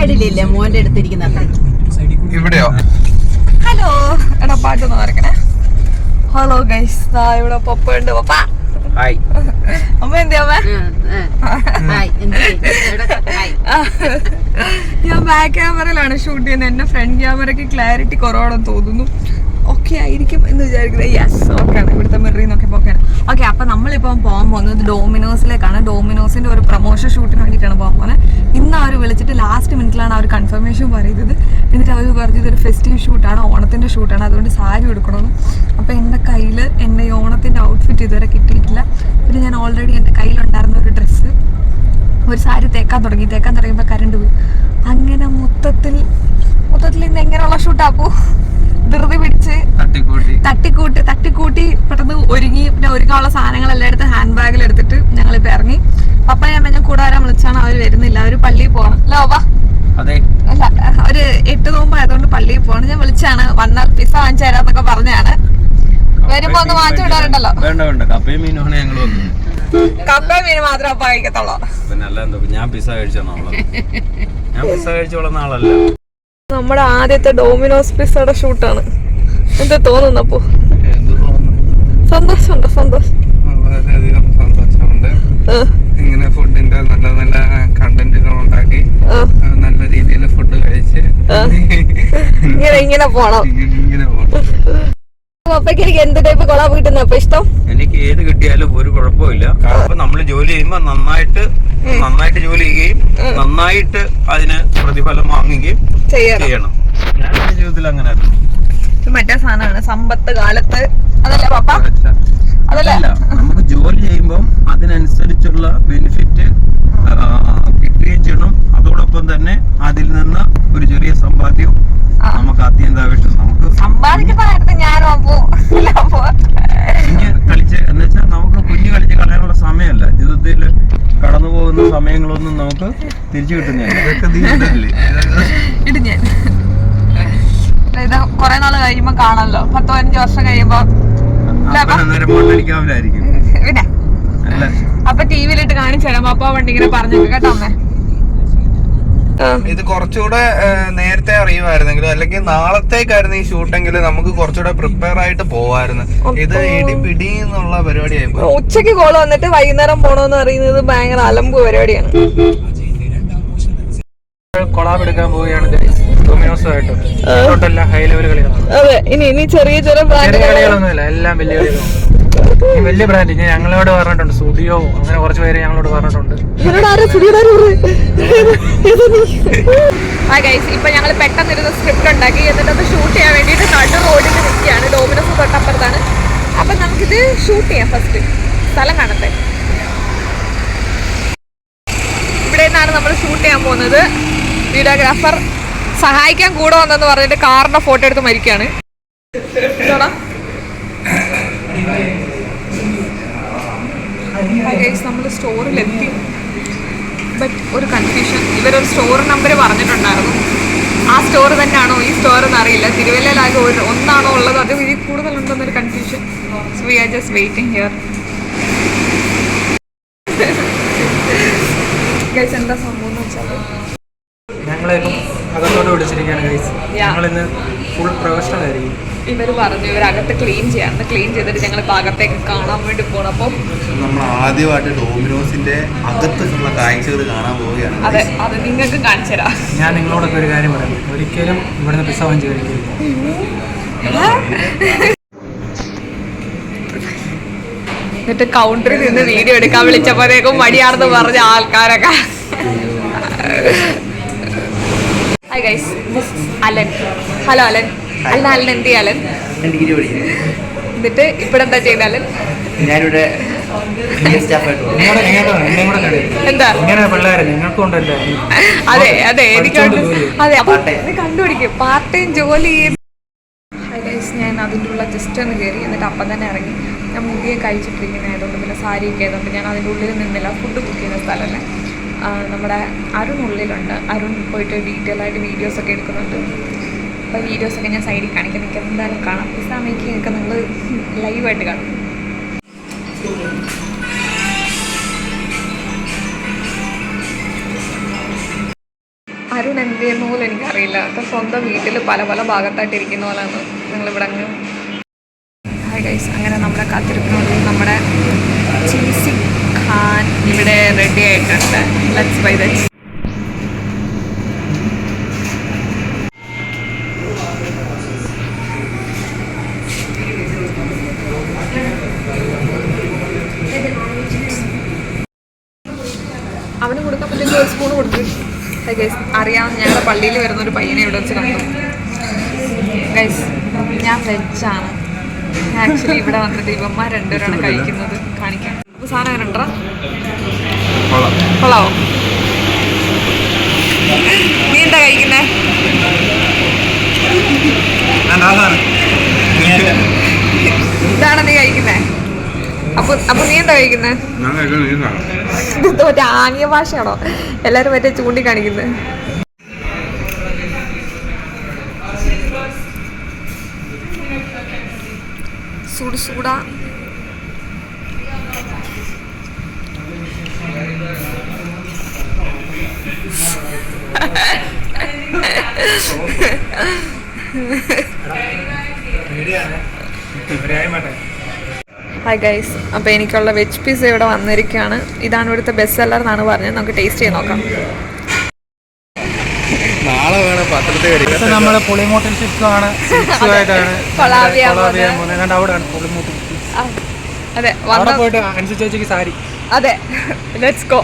സൈഡിലില്ലേ മോന്റെ അടുത്തിരിക്കുന്നത് ഇവിടെയോ? ഹലോ എടാ പാട്ടൊന്ന് വരക്കണേ. ഹലോ ഗൈസ്, ഇവിടെ പപ്പ ഉണ്ട്. പപ്പ അമ്മ എന്തിയാ അമ്മ? ഞാൻ ബാക്ക് ക്യാമറയിലാണ് ഷൂട്ട് ചെയ്യുന്നത്. എന്റെ ഫ്രണ്ട് ക്യാമറയ്ക്ക് ക്ലാരിറ്റി കുറവാണെന്ന് തോന്നുന്നു. ഓക്കെ ആയിരിക്കും എന്ന് വിചാരിക്കുന്നത്. യെസ്, ഓക്കെ ആണ്. ഇവിടുത്തെ മെറിൽ നിന്നൊക്കെ ഓക്കെയാണ്. ഓക്കെ, അപ്പൊ നമ്മളിപ്പം പോകാൻ പോകുന്നത് ഡോമിനോസിലേക്കാണ്. ഡോമിനോസിന്റെ ഒരു പ്രൊമോഷൻ ഷൂട്ടിന് വേണ്ടിയിട്ടാണ് പോകാൻ പോകുന്നത്. ഇന്ന് അവർ വിളിച്ചിട്ട് ലാസ്റ്റ് മിനിറ്റിലാണ് അവർ കൺഫർമേഷൻ പറയുന്നത്. എന്നിട്ട് അവർ പറഞ്ഞത് ഒരു ഫെസ്റ്റീവ് ഷൂട്ടാണ്, ഓണത്തിന്റെ ഷൂട്ടാണ്, അതുകൊണ്ട് സാരി എടുക്കണമെന്ന്. അപ്പൊ എൻ്റെ കയ്യിൽ എൻ്റെ ഈ ഓണത്തിന്റെ ഔട്ട്ഫിറ്റ് ഇതുവരെ കിട്ടിയിട്ടില്ല. പിന്നെ ഞാൻ ഓൾറെഡി എൻ്റെ കയ്യിലുണ്ടായിരുന്ന ഒരു ഡ്രസ്സ്, ഒരു സാരി തേക്കാൻ തുടങ്ങിയപ്പോൾ കറണ്ട് പോയി. അങ്ങനെ മൊത്തത്തിൽ ഇന്ന് എങ്ങനെയുള്ള ഷൂട്ടാപ്പൂ? ധൃതി പിടിച്ച് തട്ടിക്കൂട്ടി പെട്ടെന്ന് ഒരുങ്ങി. പിന്നെ ഒരുങ്ങാനുള്ള സാധനങ്ങളെല്ലാം എടുത്ത് ഹാൻഡ് ബാഗിൽ എടുത്തിട്ട് ഞങ്ങളിപ്പോ ഇറങ്ങി. പപ്പനെ അമ്മ കൂടെ വരാൻ വിളിച്ചാണ്, അവര് വരുന്നില്ല, അവര് പള്ളിയിൽ പോകണം. അല്ലോ വാ. അല്ല, ഒരു 8 നോമ്പായതുകൊണ്ട് പള്ളിയിൽ പോകണം. ഞാൻ വിളിച്ചാണ്, വന്നാൽ പിസ വാങ്ങിച്ചു തരാന്നൊക്കെ പറഞ്ഞാണ്. വരുമ്പോ ഒന്ന് വാങ്ങിച്ചു വിടാറുണ്ടല്ലോ. കപ്പയും മീനും മാത്രമേ അപ്പ കഴിക്കത്തുള്ളൂ. ഞാൻ പിസ കഴിച്ചോളുന്ന ആളല്ല. നമ്മുടെ ആദ്യത്തെ ഡോമിനോസ് പിസയുടെ ഷൂട്ടാണ്. എന്താ തോന്നുന്നപ്പോ? സന്തോഷമുണ്ട്. വളരെയധികം സന്തോഷമുണ്ട്. ഇങ്ങനെ ഫുഡിന്റെ നല്ല നല്ല കണ്ടന്റുകൾ ഉണ്ടാക്കി നല്ല രീതിയിൽ ഫുഡ് കഴിച്ച് ഇങ്ങനെ പോണം. പപ്പയ്ക്ക് എനിക്ക് എന്ത് ടൈപ്പ് കൊളാബ് കിട്ടുന്ന അപ്പൊ ഇഷ്ടം? എനിക്ക് ഏത് കിട്ടിയാലും ഒരു കുഴപ്പമില്ല. കാരണം നമ്മൾ ജോലി ചെയ്യുമ്പോ നന്നായിട്ട് ജോലി ചെയ്യുകയും നന്നായിട്ട് അതിന് പ്രതിഫലം വാങ്ങുകയും ചെയ്യണം. ഞാൻ ജീവിതത്തിൽ അങ്ങനെ മറ്റേ സാധനമാണ് സമ്പത്ത് കാലത്ത്. അതല്ലേ പപ്പ? അതല്ല, നമുക്ക് ജോലി ചെയ്യുമ്പോൾ അതിനനുസരിച്ചുള്ള ബെനിഫിറ്റ് കിട്ടുകയും ചെയ്യണം. അതോടൊപ്പം തന്നെ അതിൽ നിന്ന് ഒരു ചെറിയ സമ്പാദ്യവും നമുക്ക് അത്യന്താപേക്ഷം. നമുക്ക് സമ്പാദിക്കുന്നതായിരുന്നു ഞാനോ കുഞ്ഞ് കളിച്ച് എന്ന് വെച്ചാൽ നമുക്ക് കുഞ്ഞ് കളിച്ച് കളയാനുള്ള സമയമല്ല. ജീവിതത്തിൽ കടന്നു പോകുന്ന സമയങ്ങളൊന്നും നമുക്ക് തിരിച്ചു കിട്ടുന്നില്ല. ഞാൻ ഇത് കൊറേ നാള് കഴിയുമ്പോ കാണാമല്ലോ, 10-15 വർഷം കഴിയുമ്പോ പിന്നെ അപ്പൊ ടിവിയിലിട്ട് കാണിച്ചു തരാം. അപ്പൊ വണ്ടി ഇങ്ങനെ പറഞ്ഞു കേട്ടോ അമ്മേ. ഇത് കുറച്ചുകൂടെ നേരത്തെ അറിയുമായിരുന്നെങ്കിലും അല്ലെങ്കിൽ നാളത്തേക്കായിരുന്നു ഈ ഷൂട്ടെങ്കിൽ നമുക്ക് കുറച്ചുകൂടെ പ്രിപ്പയർ ആയിട്ട് പോവായിരുന്നു. ഇത് ഇടിപിടി എന്നുള്ള പരിപാടിയായി. ഉച്ചക്ക് കോള് വന്നിട്ട് വൈകുന്നേരം പോണോന്ന് അറിയുന്നത് ഭയങ്കര അലമ്പ് പരിപാടിയാണ്. കൊളാബ് എടുക്കാൻ പോവുകയാണ് ഡൊമിനോസുമായിട്ട്. ഹൈ ലെവൽ കളികളാണ്. അതെ, ഇനി ചെറിയ കളികളൊന്നുമില്ല, എല്ലാം വലിയ കളികളാണ്. വലിയ ബ്രാൻഡ് ഞങ്ങളോട് പറഞ്ഞിട്ടുണ്ട്. സ്റ്റുഡിയോ അങ്ങനെ കുറച്ച് പേര് ഞങ്ങളോട് പറഞ്ഞിട്ടുണ്ട്. ഇപ്പൊ ഞങ്ങൾ പെട്ടെന്നിരുന്ന് സ്ക്രിപ്റ്റ് ഉണ്ടാക്കി, എന്നിട്ട് അത് ഷൂട്ട് ചെയ്യാൻ വേണ്ടിട്ട് നടു റോഡിൽ നിൽക്കുകയാണ്. ഡോമിനോസ് തൊട്ടപ്പുറത്താണ്. അപ്പൊ നമുക്കിത് ഷൂട്ട് ചെയ്യാം. ഫസ്റ്റ് സ്ഥലം കാണട്ടെ. ഇവിടെ നിന്നാണ് നമ്മൾ ഷൂട്ട് ചെയ്യാൻ പോകുന്നത്. വീഡിയോഗ്രാഫർ സഹായിക്കാൻ കൂടെ വന്നെന്ന് പറഞ്ഞിട്ട് കാറിന്റെ ഫോട്ടോ എടുത്ത് മരിക്കുകയാണ്. നമ്മൾ സ്റ്റോറിലെത്തി. ബട്ട് ഒരു കൺഫ്യൂഷൻ. ഇവരൊരു സ്റ്റോർ നമ്പർ പറഞ്ഞിട്ടുണ്ടായിരുന്നു. ആ സ്റ്റോർ തന്നെയാണോ ഈ സ്റ്റോർ എന്ന് അറിയില്ല. തിരുവല്ലയിലാകെ ഒന്നാണോ ഉള്ളത്, അത് ഇതിൽ കൂടുതലുണ്ടെന്നൊരു confusion. So we are just waiting here. Guys, എന്താ സംഭവം എന്ന് വെച്ചാൽ ഞങ്ങളിപ്പം അകത്തോട്ട് വിളിച്ചിരിക്കുകയാണ് ഗൈസ്. ഞങ്ങളിന്ന് ഫുൾ പ്രൊഫഷണൽ ആയിരിക്കും. ഇവർ പറഞ്ഞു ഇവരകത്ത് ക്ലീൻ ചെയ്യാറുണ്ട്. ക്ലീൻ ചെയ്തിട്ട് ഞങ്ങൾ ഭാഗത്തേക്ക് കാണാൻ വേണ്ടി പോകണം. അപ്പം നമ്മൾ ആദ്യമായിട്ട് ഡോമിനോസിന്റെ അകത്തുള്ള കാഴ്ചകൾ കാണാൻ പോവുകയാണ്. അതെ, അത് നിങ്ങൾക്ക് കാണിച്ചു തരാം. ഞാൻ നിങ്ങളോടൊക്കെ ഒരു കാര്യം പറയാം, ഒരിക്കലും ഇവിടുന്ന് പിസ്സ വാങ്ങിച്ച് കഴിക്കില്ല. എന്നിട്ട് കൗണ്ടറിൽ നിന്ന് വീഡിയോ എടുക്കാൻ വിളിച്ചപ്പോഴേക്കും മടിയാണെന്ന് പറഞ്ഞ ആൾക്കാരൊക്കെ. Hi guys, this is Alan. Hello Alan. Alan എന്ത് ചെയ്യാ അലൻ? എന്നിട്ട് ഇവിടെ എന്താ ചെയ്ത അലൻ? ഞാനിവിടെ എന്താ അതെ എനിക്ക് അതെ കണ്ടുപിടിക്കും. പാർട്ട് ടൈം ജോലി ചെയ്ത് ഞാൻ അതിൻ്റെ ഉള്ള ജസ്റ്റ് ഒന്ന് കയറി. എന്നിട്ട് അപ്പം തന്നെ ഇറങ്ങി. ഞാൻ മുടിയെ കഴിച്ചിട്ടിരിക്കുന്നതായതുകൊണ്ട് പിന്നെ സാരിയൊക്കെ ആയതുകൊണ്ട് ഞാൻ അതിൻ്റെ ഉള്ളിൽ നിന്നില്ല. ഫുഡ് കുക്ക് ചെയ്യുന്ന സ്ഥലമല്ലേ. നമ്മുടെ അരുൺ ഉള്ളിലുണ്ട്. അരുൺ പോയിട്ട് ഡീറ്റെയിൽ ആയിട്ട് വീഡിയോസൊക്കെ എടുക്കുന്നുണ്ട്. അപ്പോൾ വീഡിയോസൊക്കെ ഞാൻ സൈഡിൽ കാണിക്കാം. നിങ്ങൾക്ക് എന്തായാലും കാണാം. പിസ്സ മേക്കിംഗ് ഒക്കെ നിങ്ങൾ ലൈവായിട്ട് കാണും. അരുൺ എന്ത് ചെയ്യുന്ന പോലും എനിക്കറിയില്ല. അപ്പം സ്വന്തം വീട്ടിൽ പല പല ഭാഗത്തായിട്ട് ഇരിക്കുന്ന പോലെയാണ് നിങ്ങളിവിടെ അങ്ങ്. ഹായ് ഗൈസ്, അങ്ങനെ നമ്മുടെ കാത്തിരിപ്പിനോട് നമ്മുടെ ചീസി ഖാൻ ഇവിടെ റെഡി ആയിട്ടുണ്ട്. Let's buy that. അവന് കൊടുക്കാൻ പറ്റുന്ന ഒരു സ്പൂൺ കൊടുത്തു. ഗൈസ്, അറിയാവുന്ന ഞങ്ങളുടെ പള്ളിയിൽ വരുന്ന ഒരു പയ്യനെ ഇവിടെ വെച്ച് കണ്ടു. ഗൈസ്, ഞാൻ വെജാണ്. ആക്ച്വലി ഇവിടെ വന്നിട്ട് ഇവന്മാർ രണ്ടുപേരാണ് കഴിക്കുന്നത്. കാണിക്കാം. അപ്പോൾ സാധനം അങ്ങനെ ഉണ്ടോ? കൊള്ളാവോ? നീ എന്താ കഴിക്കുന്നേ? ഇതാണ് നീ കഴിക്കുന്നേ? അപ്പൊ നീ എന്താ കഴിക്കുന്നേ? മറ്റേ ആംഗ്യ ഭാഷയാണോ എല്ലാരും മറ്റേ ചൂണ്ടിക്കാണിക്കുന്നത്? സൂട് സൂടാ. ഹായ് ഗൈസ്, അപ്പോൾ എനിക്കുള്ള വെജ് പിസ്സ ഇവിടെ വന്നിരിക്കുകയാണ്. ഇതാണ് ഇവിടുത്തെ ബെസ്റ്റ് സെല്ലർ എന്നാണ് പറഞ്ഞത്. നമുക്ക് ടേസ്റ്റ് ചെയ്ത് നോക്കാം. നാളെ വേണം പത്രത്തിൽ വരിക. നമ്മള് പുളിമൂട്ടിൽ ഷിഫ്റ്റാണ്. അതെ, പോയിട്ട് അനുസരിച്ച് ചേച്ചിക്ക് സാരി. അതെ, ലെറ്റ്സ് ഗോ.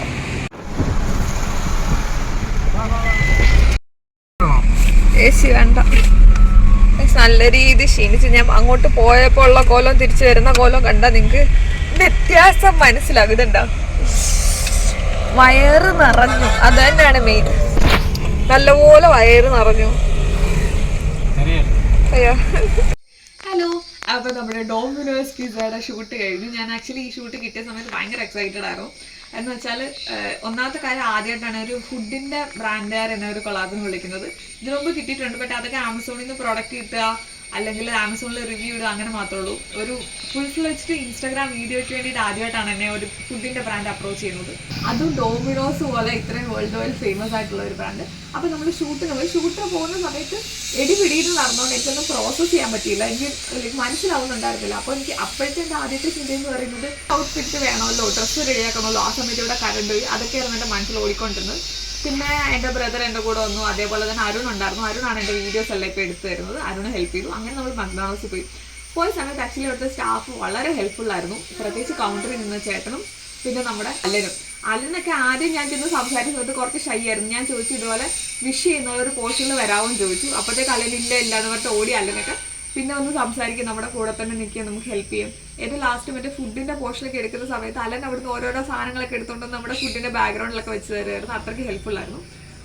AC വേണ്ട. നല്ല രീതി ക്ഷീണിച്ച് ഞാൻ അങ്ങോട്ട് പോയപ്പോൾ ഉള്ള കോലം തിരിച്ചു വരുന്ന കോലം കണ്ടാ നിങ്ങക്ക് വ്യത്യാസം മനസ്സിലാകും. ഇതുണ്ടോ, വയറ് നിറഞ്ഞു. അത് തന്നെയാണ് മെയിൻ. നല്ലപോലെ വയറ് നിറഞ്ഞു. അയ്യോ. ഹലോ, അപ്പൊ നമ്മുടെ ഡോമിനോസ് പിസ്സയുടെ ഷൂട്ട് കഴിഞ്ഞു. ഞാൻ ആക്ച്വലി ഈ ഷൂട്ട് കിട്ടിയ സമയത്ത് ഭയങ്കര എക്സൈറ്റഡ് ആയിരുന്നു. എന്ന് വെച്ചാൽ ഒന്നാമത്തെ കാര്യം, ആദ്യമായിട്ടാണ് ഒരു ഫുഡിന്റെ ബ്രാൻഡുകാർ എന്നെ ഒരു കൊളാബിന് വിളിക്കുന്നത്. ഇതിനു മുമ്പ് കിട്ടിയിട്ടുണ്ട്, ബട്ട് അതൊക്കെ ആമസോണിൽ നിന്ന് പ്രോഡക്റ്റ് കിട്ടുക, അല്ലെങ്കിൽ ആമസോണിൽ റിവ്യൂ ഇടുക, അങ്ങനെ മാത്രമേ ഉള്ളൂ. ഒരു ഫുൾ ഫ്ലെഡ്ജ്ഡ് ഇൻസ്റ്റാഗ്രാം വീഡിയോയ്ക്ക് വേണ്ടിയിട്ട് ആദ്യമായിട്ടാണ് എന്നെ ഒരു ഫുഡിന്റെ ബ്രാൻഡ് അപ്രോച്ച് ചെയ്യുന്നത്. അതും ഡോമിനോസ് പോലെ ഇത്രയും വേൾഡ് വൈഡ് ഫേമസ് ആയിട്ടുള്ള ഒരു ബ്രാൻഡ്. അപ്പോൾ നമ്മൾ ഷൂട്ടിന് പോകുന്ന സമയത്ത് പിടിയിട്ട് നടന്നുകൊണ്ട് എനിക്കൊന്നും പ്രോസസ്സ് ചെയ്യാൻ പറ്റിയില്ല. എനിക്ക് മനസ്സിലാവുന്നുണ്ടായിരുന്നില്ല. അപ്പോൾ എനിക്ക് അപ്പോഴത്തെ എൻ്റെ ആദ്യത്തെ ചിന്തയെന്ന് പറയുന്നത് ഔട്ട്ഫിറ്റ് വേണമല്ലോ, ഡ്രസ്സ് റെഡിയാക്കണമല്ലോ. ആ സമയത്ത് ഇവിടെ കറണ്ട് പോയി. അതൊക്കെയായിരുന്നു എൻ്റെ മനസ്സിൽ ഓടിക്കൊണ്ടിരുന്നത്. പിന്നെ എൻ്റെ ബ്രദർ എൻ്റെ കൂടെ വന്നു. അതേപോലെ തന്നെ അരുൺ ഉണ്ടായിരുന്നു. അരുണാണ് എൻ്റെ വീഡിയോസ് എല്ലാം ഇപ്പോൾ എടുത്തു തരുന്നത്. അരുൺ ഹെൽപ്പ് ചെയ്തു. അങ്ങനെ നമ്മൾ മക്ഡൊണാൾഡ്സിൽ പോയ സമയത്ത് ആക്ച്വലി അവിടുത്തെ സ്റ്റാഫ് വളരെ ഹെൽപ്ഫുള്ളായിരുന്നു. പ്രത്യേകിച്ച് കൗണ്ടറിൽ നിന്ന ചേട്ടനും പിന്നെ നമ്മുടെ അലനൊക്കെ ആദ്യം ഞാൻ ചെന്ന് സംസാരിക്കുന്നത് കുറച്ച് ഷൈ ആയിരുന്നു. ഞാൻ ചോദിച്ചു ഇതുപോലെ വിഷ് ചെയ്യുന്ന ഒരു പോർഷനിൽ വരാമെന്ന് ചോദിച്ചു. അപ്പോഴത്തേക്ക് അലനില്ല എന്ന് പറഞ്ഞിട്ട് ഓടി. അലനൊക്കെ പിന്നെ ഒന്ന് സംസാരിക്കും, നമ്മുടെ കൂടെ തന്നെ നിൽക്കുക, നമുക്ക് ഹെൽപ്പ് ചെയ്യും. ഏറ്റവും ലാസ്റ്റ് മറ്റേ ഫുഡിന്റെ പോർഷനൊക്കെ എടുക്കുന്ന സമയത്ത് അലൻ അവിടുന്ന് ഓരോരോ സാധനങ്ങളൊക്കെ എടുത്തുകൊണ്ട് നമ്മുടെ ഫുഡിന്റെ ബാക്ക്ഗ്രൗണ്ടിലൊക്കെ വെച്ച് തരുമായിരുന്നു. അത്രയ്ക്ക് ഹെൽപ്ഫുൾ ആയിരുന്നു.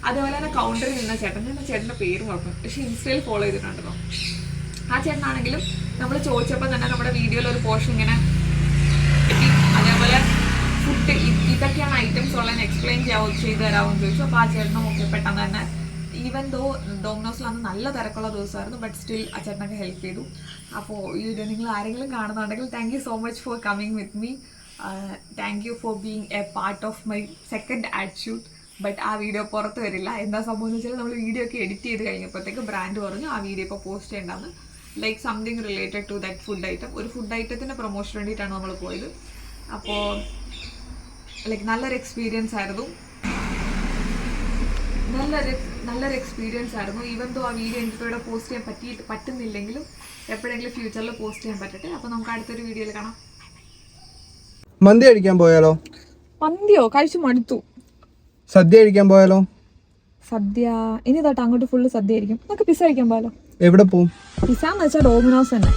അതുപോലെ തന്നെ കൗണ്ടറിൽ നിന്ന ചേട്ടൻ്റെ പേര് കുഴപ്പം, പക്ഷേ ഇൻസ്റ്റയിൽ ഫോളോ ചെയ്തിട്ടുണ്ടോ. ആ ചേട്ടനാണെങ്കിലും നമ്മൾ ചോദിച്ചപ്പോൾ തന്നെ നമ്മുടെ വീഡിയോയിൽ ഒരു പോർഷൻ ഇങ്ങനെ അതേപോലെ ഫുഡ് ഇതൊക്കെയാണ് ഐറ്റംസ് ഉള്ളതെന്ന് എക്സ്പ്ലെയിൻ ചെയ്ത് തരാമെന്ന് ചോദിച്ചു. അപ്പോൾ ആ ചേട്ടനും ഓക്കെ പെട്ടെന്ന് തന്നെ, ഈവൻ ദോ ഡോമിനോസിൽ അന്ന് നല്ല തിരക്കുള്ള ദിവസമായിരുന്നു, ബട്ട് സ്റ്റിൽ ആ ചേട്ടനൊക്കെ ഹെൽപ്പ് ചെയ്തു. അപ്പോൾ ഈ വീഡിയോ നിങ്ങൾ ആരെങ്കിലും കാണുന്നുണ്ടെങ്കിൽ thank you so much for coming with me. Thank you for being A part of my second add shoot. But ആ വീഡിയോ പുറത്ത് വരില്ല. എന്താ സംഭവം എന്ന് വെച്ചാൽ നമ്മൾ വീഡിയോ ഒക്കെ എഡിറ്റ് ചെയ്ത് കഴിഞ്ഞപ്പോഴത്തേക്ക് ബ്രാൻഡ് പറഞ്ഞു ആ വീഡിയോ ഇപ്പോൾ പോസ്റ്റ് ചെയ്യേണ്ടതെന്ന്. Like something related to that food item. ഒരു ഫുഡ് ഐറ്റത്തിൻ്റെ പ്രൊമോഷൻ വേണ്ടിയിട്ടാണ് നമ്മൾ പോയത്. അപ്പോൾ ലൈക്ക് നല്ലൊരു എക്സ്പീരിയൻസ് ആയിരുന്നു. നല്ലൊരു എക്സ്പീരിയൻസ് ആയിരുന്നു. ഈവൻ ദോ ആ വീഡിയോ എനിക്കിവിടെ പോസ്റ്റ് ചെയ്യാൻ പറ്റുന്നില്ലെങ്കിലും എപ്പോഴെങ്കിലും ഫ്യൂച്ചറിൽ പോസ്റ്റ് ചെയ്യാൻ പറ്റട്ടെ. അപ്പോൾ നമുക്ക് അടുത്തൊരു വീഡിയോയിൽ കാണാം. മന്തി കഴിക്കാൻ പോയാലോ? മന്തിയോ? കഴിച്ചു മടുത്തു. സദ്യ കഴിക്കാൻ പോയാലോ? സദ്യ ഇനി തൊട്ട് അങ്ങോട്ട് ഫുള്ള് സദ്യ ആയിരിക്കും. നമുക്ക് പിസ്സ കഴിക്കാൻ പോയാലോ? എവിടെ പോവും? പിസ്സ എന്ന് വെച്ചാൽ ഡോമിനോസ് തന്നെ.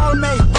Soulmate,